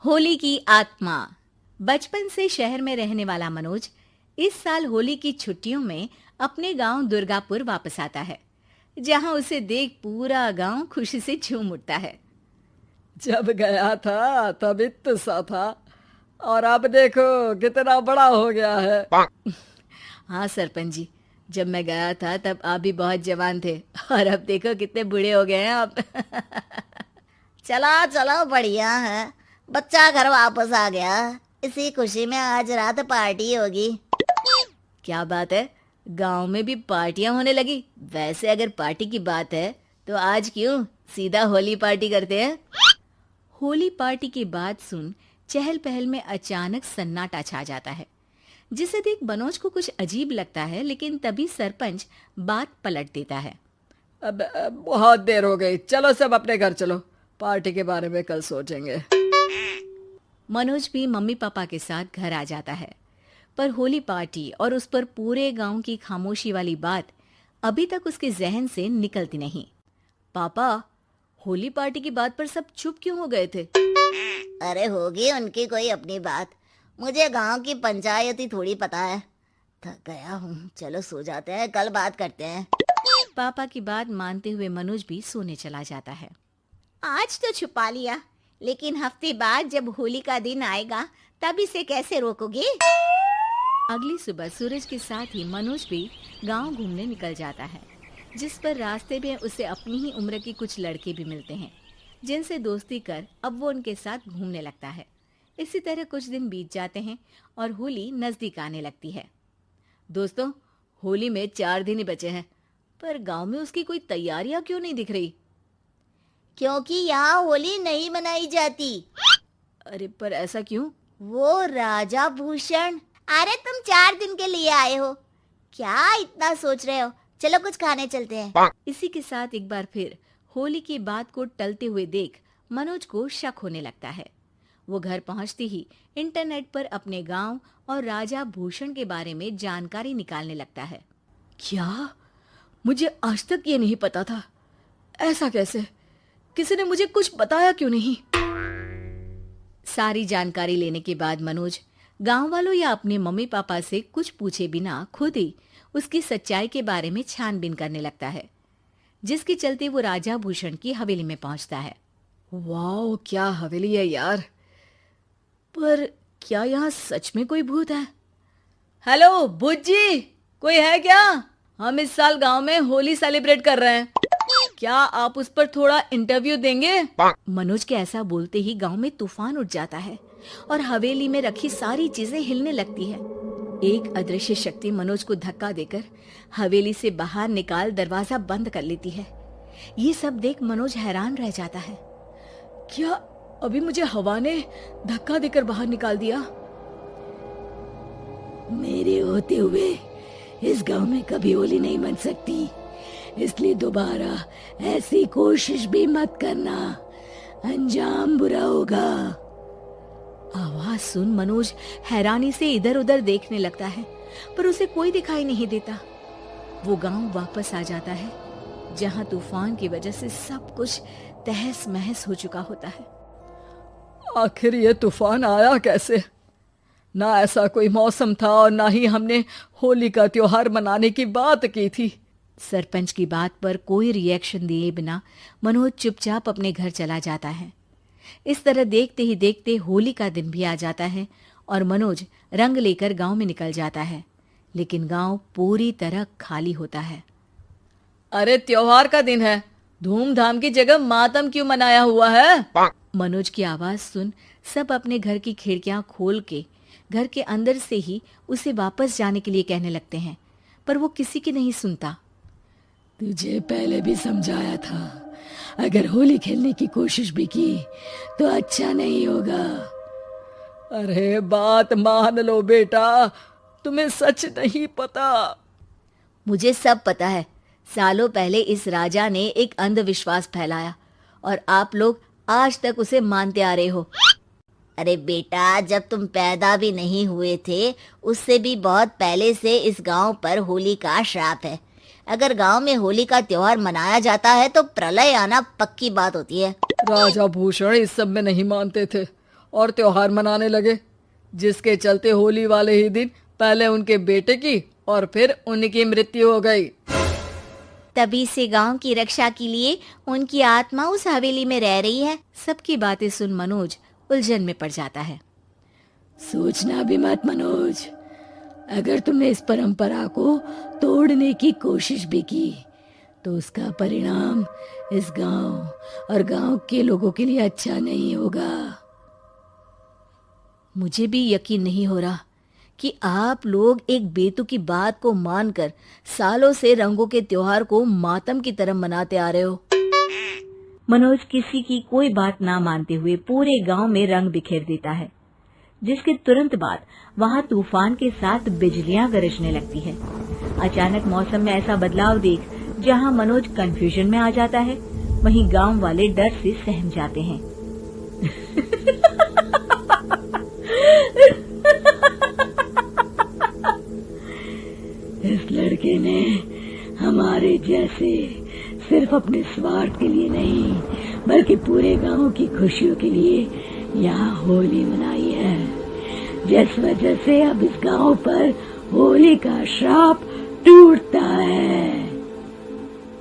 होली की आत्मा। बचपन से शहर में रहने वाला मनोज इस साल होली की छुट्टियों में अपने गांव दुर्गापुर वापस आता है, जहां उसे देख पूरा गांव खुशी से झूम उठता है। जब गया था तब इतना सा था और अब देखो कितना बड़ा हो गया है। हाँ सरपंच जी, जब मैं गया था तब आप भी बहुत जवान थे और अब देखो कितने बूढ़े हो गए हैं आप। चलो चलो, बढ़िया है। बच्चा घर वापस आ गया। इसी खुशी में आज रात पार्टी होगी। क्या बात है, गांव में भी पार्टियां होने लगी। वैसे अगर पार्टी की बात है तो आज क्यों सीधा होली पार्टी करते हैं। होली पार्टी की बात सुन चहल पहल में अचानक सन्नाटा छा जाता है, जिसे देख मनोज को कुछ अजीब लगता है, लेकिन तभी सरपंच बात पलट देता है। अब बहुत देर हो गई, चलो सब अपने घर चलो, पार्टी के बारे में कल सोचेंगे। मनोज भी मम्मी पापा के साथ घर आ जाता है, पर होली पार्टी और उस पर पूरे गांव की खामोशी वाली बात अभी तक उसके जहन से निकलती नहीं। पापा, होली पार्टी की बात पर सब चुप क्यों हो गए थे? अरे होगी उनकी कोई अपनी बात। मुझे गांव की पंचायत ही थोड़ी पता है। थक गया हूँ, चलो सो जाते हैं, कल बात करते हैं। पापा की बात मानते हुए मनोज भी सोने चला जाता है। आज तो छुपा लिया, लेकिन हफ्ते बाद जब होली का दिन आएगा तब इसे कैसे रोकोगे? अगली सुबह सूरज के साथ ही मनोज भी गांव घूमने निकल जाता है, जिस पर रास्ते में उसे अपनी ही उम्र के कुछ लड़के भी मिलते हैं, जिनसे दोस्ती कर अब वो उनके साथ घूमने लगता है। इसी तरह कुछ दिन बीत जाते हैं और होली नजदीक आने लगती है। दोस्तों, होली में 4 दिन ही बचे हैं, पर गांव में उसकी कोई तैयारियां क्यों नहीं दिख रही? क्योंकि यहाँ होली नहीं मनाई जाती। अरे पर ऐसा क्यों? वो राजा भूषण। अरे तुम 4 दिन के लिए आए हो, क्या इतना सोच रहे हो? चलो कुछ खाने चलते हैं। इसी के साथ एक बार फिर होली की बात को टलते हुए देख मनोज को शक होने लगता है। वो घर पहुंचते ही इंटरनेट पर अपने गांव और राजा भूषण के बारे में जानकारी निकालने लगता है। क्या? मुझे आज तक ये नहीं पता था। ऐसा कैसे? किसी ने मुझे कुछ बताया क्यों नहीं? सारी जानकारी लेने के बाद मनोज गांव वालों या अपने मम्मी पापा से कुछ पूछे बिना खुद ही उसकी सच्चाई के बारे में छानबीन करने लगता है, जिसके चलते वो राजा भूषण की हवेली में पहुंचता है। वाह, क्या हवेली है यार। पर क्या यहाँ सच में कोई भूत है? हेलो भूत जी, कोई है क्या? हम इस साल गांव में होली सेलिब्रेट कर रहे हैं, क्या आप उस पर थोड़ा इंटरव्यू देंगे? मनोज के ऐसा बोलते ही गांव में तूफान उठ जाता है और हवेली में रखी सारी चीजें हिलने लगती है। एक अदृश्य शक्ति मनोज को धक्का देकर हवेली से बाहर निकाल दरवाजा बंद कर लेती है। ये सब देख मनोज हैरान रह जाता है। क्या अभी मुझे हवा ने धक्का देकर बाहर निकाल दिया? मेरे होते हुए इस गांव में कभी होली नहीं बन सकती, इसलिए दोबारा ऐसी कोशिश भी मत करना, अंजाम बुरा होगा। आवाज सुन मनोज हैरानी से इधर उधर देखने लगता है, पर उसे कोई दिखाई नहीं देता। वो गांव वापस आ जाता है, जहां तूफान की वजह से सब कुछ तहस महस हो चुका होता है। आखिर ये तूफान आया कैसे? ना ऐसा कोई मौसम था और ना ही हमने होली का त्योहार मनाने की बात की थी। सरपंच की बात पर कोई रिएक्शन दिए बिना मनोज चुपचाप अपने घर चला जाता है। इस तरह देखते ही देखते होली का दिन भी आ जाता है और मनोज रंग लेकर गांव में निकल जाता है, लेकिन गांव पूरी तरह खाली होता है। अरे त्योहार का दिन है, धूमधाम की जगह मातम क्यों मनाया हुआ है? मनोज की आवाज सुन सब अपने घर की खिड़कियां खोल के घर के अंदर से ही उसे वापस जाने के लिए कहने लगते हैं, पर वो किसी की नहीं सुनता। तुझे पहले भी समझाया था, अगर होली खेलने की कोशिश भी की तो अच्छा नहीं होगा। अरे बात मान लो बेटा, तुम्हें सच नहीं पता। मुझे सब पता है। सालों पहले इस राजा ने एक अंधविश्वास फैलाया और आप लोग आज तक उसे मानते आ रहे हो। अरे बेटा, जब तुम पैदा भी नहीं हुए थे उससे भी बहुत पहले से इस गांव पर होली का श्राप है। अगर गांव में होली का त्योहार मनाया जाता है तो प्रलय आना पक्की बात होती है। राजा भूषण इस सब में नहीं मानते थे और त्योहार मनाने लगे, जिसके चलते होली वाले ही दिन पहले उनके बेटे की और फिर उनकी मृत्यु हो गई। तभी से गांव की रक्षा के लिए उनकी आत्मा उस हवेली में रह रही है। सबकी बातें सुन मनोज उलझन में पड़ जाता है। सोचना भी मत मनोज, अगर तुमने इस परंपरा को तोड़ने की कोशिश भी की तो उसका परिणाम इस गांव और गांव के लोगों के लिए अच्छा नहीं होगा। मुझे भी यकीन नहीं हो रहा कि आप लोग एक बेतुकी बात को मानकर सालों से रंगों के त्योहार को मातम की तरह मनाते आ रहे हो। मनोज किसी की कोई बात ना मानते हुए पूरे गांव में रंग बिखेर देता है, जिसके तुरंत बाद वहां तूफान के साथ बिजलियां गरजने लगती है। अचानक मौसम में ऐसा बदलाव देख जहां मनोज कंफ्यूजन में आ जाता है, वहीं गांव वाले डर से सहम जाते हैं। इस लड़के ने हमारे जैसे सिर्फ अपने स्वार्थ के लिए नहीं बल्कि पूरे गांव की खुशियों के लिए यहाँ होली मनाई है, जिस वजह से अब इस गांव पर होली का श्राप टूटता है।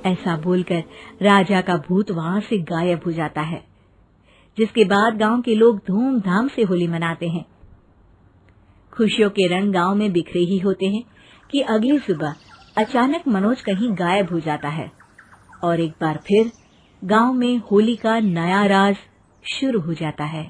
ऐसा बोलकर राजा का भूत वहां से गायब हो जाता है, जिसके बाद गांव के लोग धूमधाम से होली मनाते हैं। खुशियों के रंग गांव में बिखरे ही होते हैं कि अगली सुबह अचानक मनोज कहीं गायब हो जाता है और एक बार फिर गांव में होली का नया राज शुरू हो जाता है।